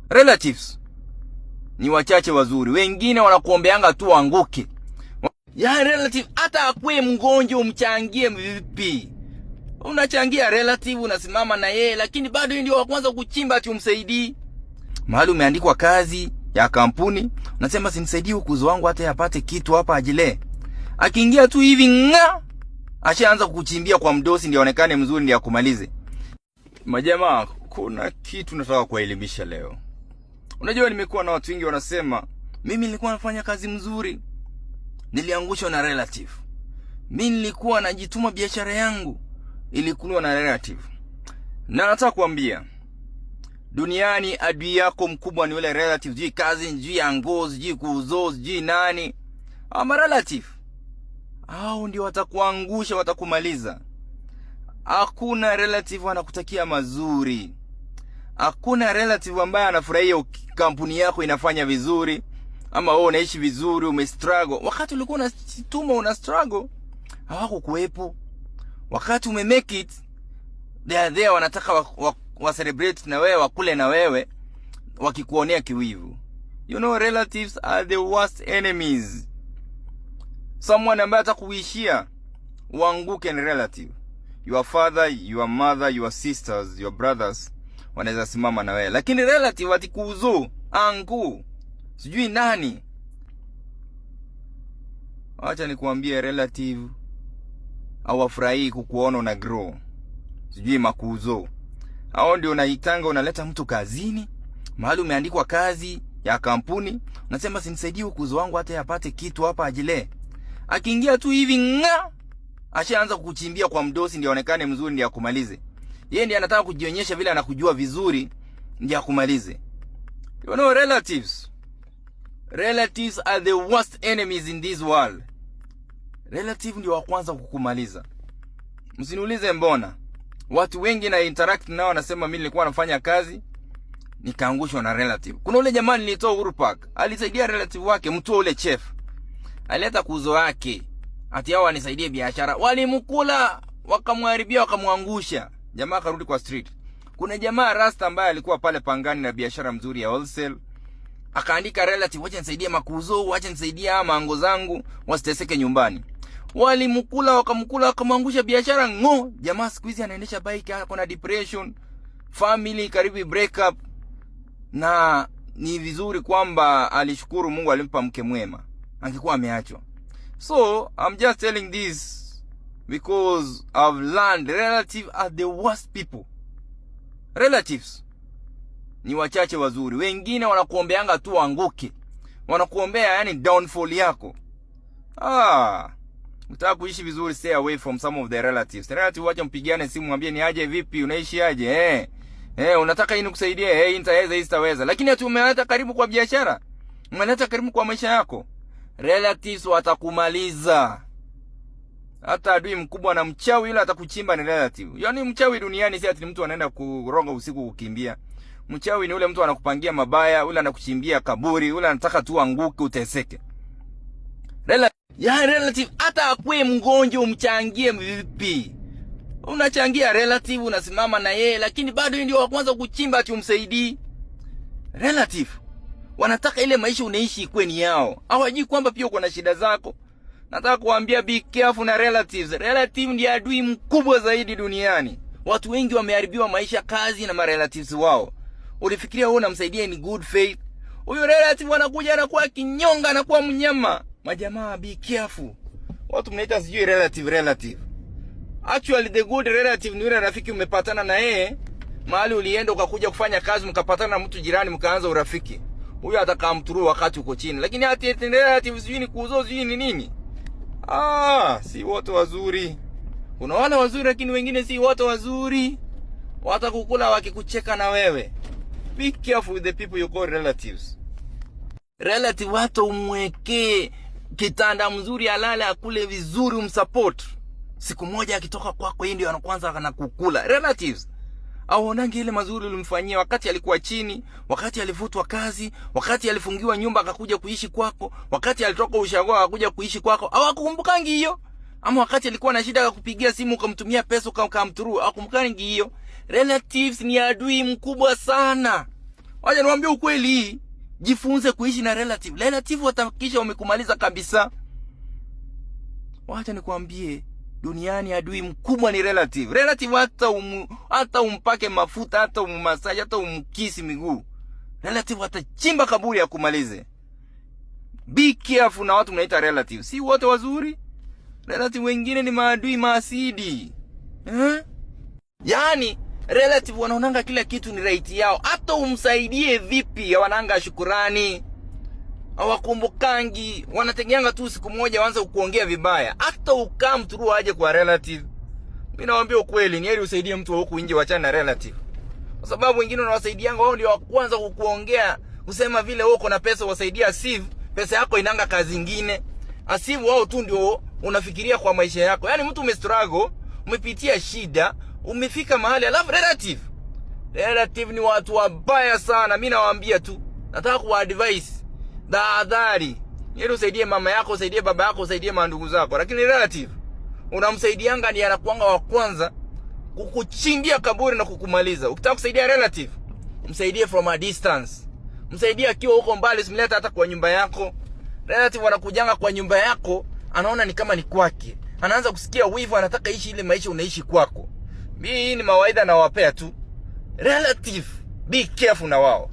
Relatives ni wachache wazuri, wengine wanakuombeanga tu anguke. Ya relative hata akwe mgonjwa umchangie vipi? Unachangia relative, unasimama na yeye, lakini bado ndio wa kwanza kuchimba ati umsaidii. Mahali umeandikwa kazi ya kampuni, unasema simsaidii ukuzo wangu hata yapate kitu hapa ajile. Akiingia tu hivi ashaanza kukuchimbia kwa mdosi ndio aonekane mzuri ndio akumalize. Majamaa, kuna kitu nataka kuelimisha leo. Unajua nimekuwa na watu wengi wanasema mimi nilikuwa nafanya kazi mzuri, niliangushwa na relative. Mimi nilikuwa najituma biashara yangu, ilikuwa na relative. Na nataka kuambia duniani adui yako mkubwa ni yule relative, juu kazi, juu angozi, juu kuzo, juu nani. Ama relative hao ndio watakuangusha, watakumaliza. Hakuna relative anakutakia mazuri. Hakuna relative ambaye anafurahia kampuni yako inafanya vizuri, ama wewe unaishi vizuri, umestruggle. Wakati ulikuwa unatuma una struggle, hawakukuepo. Wakati umemake it, they are there, wanataka wa celebrate na wewe, wakule na wewe, wakikuonea kiwivu. You know, relatives are the worst enemies. Someone ambaye atakuishia uanguke ni relative. Your father, your mother, your sisters, your brothers wanaweza simama na wewe, lakini relative atikuuzo angu sijui nani. Acha nikuambie, relative hawafurahi kukuona una grow, sijui makuzo. Hao ndio unaitanga, unaleta mtu kazini, mahali umeandikwa kazi ya kampuni, unasema simsaidii ukuzo wangu hata yapate kitu hapa ajile. Akiingia tu hivi ashaanza kukuchimbia kwa mdosi ndio aonekane mzuri ndio akumalize. Yeye ndiye anataka kujionyesha vile anakujua vizuri ndio akumalize. You know, relatives are the worst enemies in this world. Relative ndio wa kwanza kukumaliza. Msiniulize mbona. Watu wengi na interact nao wanasema mimi nilikuwa nafanya kazi nikaangushwa na relative. Kuna ule jamaa nilitoa Uhuru Park, alisaidia relative wake, mtu ule chef. Alileta kuzo wake, ati hao wanisaidie biashara. Walimkula, wakamharibia, wakamwangusha. Jamaa karudi kwa street. Kuna jamaa Rasta ambaye alikuwa pale Pangani na biashara mzuri ya wholesale. Akaandika relative, wacha nisaidie makuzo, wacha nisaidie mango zangu, wasiteseke nyumbani. Walimkula, wakamwangusha biashara Jamaa siku hizi anaendesha bike, kuna depression, family karibu break up. Na ni vizuri kwamba alishukuru Mungu alimpa mke mwema, angekuwa ameachwa. So I'm just telling this because I've learned relatives are the worst people. Relatives ni wachache wazuri, wengine wanakuombeanga tu anguke, wanakuombea yani downfall yako. Unataka kuishi vizuri, stay away from some of the relatives. Relative wacha mpigiane simu, mwambie ni aje, vipi, unaishi aje, unataka hii nikusaidie, hii nitaweza, hii sitaweza. Lakini ati umeleta karibu kwa biashara, umeleta karibu kwa maisha yako, relatives watakumaliza. Hata adui mkubwa na mchawi yule atakuchimba ni relative. Yaani mchawi duniani si ati mtu anaenda kuronga usiku kukimbia. Mchawi ni yule mtu anakupangia mabaya, yule anakuchimbia kaburi, yule anataka tu anguke uteseke. Relative hata akwe mgonjwa umchangie vipi? Unachangia relative, unasimama na yeye, lakini bado ndio wa kwanza kuchimba ati umsaidii. Relative wanataka ile maisha unaishi ikuwe ni yao. Hawajui kwamba pia uko na shida zako. Nataka kuambia be careful na relatives. Relative ndiye adui mkubwa zaidi duniani. Watu wengi wameharibiwa maisha, kazi na relatives wao. Ulifikiria wewe unamsaidia in good faith, huyo relative anakuja anakuwa kinyonga, anakuwa mnyama. Majamaa, be careful. Watu mnaita sijui relative. Actually the good relative ni yule rafiki umepatana na yeye, mahali ulienda ukakuja kufanya kazi, mkapatana na mtu jirani, mkaanza urafiki. Huyo atakamturu wakati uko chini. Lakini ati relative sijui ni kuuzo, sijui ni nini. Si wote wazuri. Kuna wale wazuri lakini wengine si wote wazuri. Watakukula wakikucheka na wewe. Be careful with the people you call relatives. Relative watu umwekee kitanda mzuri, alale, akule vizuri, umsupport. Siku moja akitoka kwako yeye ndio anaanza anakukula. Relatives aonange ile mazuri ulimfanyia wakati alikuwa chini, wakati alivutwa kazi, wakati alifungiwa nyumba akakuja kuishi kwako, wakati alitoka ushago akakuja kuishi kwako. Hawakukumbukangi hiyo. Ama wakati alikuwa na shida akakupigia simu ukamtumia pesa ukamturu, hawakumbukangi hiyo. Relatives ni adui mkubwa sana. Wacha niwaambie ukweli, jifunze kuishi na relative. Relative watakisha wamekumaliza kabisa. Wacha nikwambie, duniani adui mkubwa ni relative. Relative hata umpake mafuta, hata ummasaji, hata umkisi miguu, relative atachimba kaburi ya kumalize. Be careful na watu mnaita relative. Si wote wazuri. Relative wengine ni maadui maasidi. Yaani relative wanaonanga kila kitu ni right yao. Hata umsaidie vipi wananga shukurani. Hawakumbukangi, wanategeanga tu siku moja waanze kuongea vibaya. Hata ukam through aje kwa relative. Mimi nawaambia ukweli, ni heri usaidie mtu wa huku nje, wachana na relative. Kwa sababu wengine wanawasaidianga wao ndio wa kwanza kukuongea, kusema vile wewe uko na pesa wasaidia Steve, pesa yako inanga kazi nyingine. Asivu wao tu ndio unafikiria kwa maisha yako. Yaani mtu umestruggle, umepitia shida, umefika mahali alafu relative ni watu wabaya sana. Mimi nawaambia tu, nataka kuadvise tahadhari. Yeye usaidie mama yako, usaidie baba yako, usaidie mandugu zako, lakini relative unamsaidianga ni anakuanga wa kwanza kukuchimbia kaburi na kukumaliza. Ukitaka kusaidia relative, msaidie from a distance. Msaidie akiwa huko mbali, usimlete hata kwa nyumba yako. Relative wanakujanga kwa nyumba yako, anaona ni kama ni kwake. Anaanza kusikia wivu, anataka ishi ile maisha unaishi kwako. Mimi ni mawaidha na wapea tu. Relative, be careful na wao.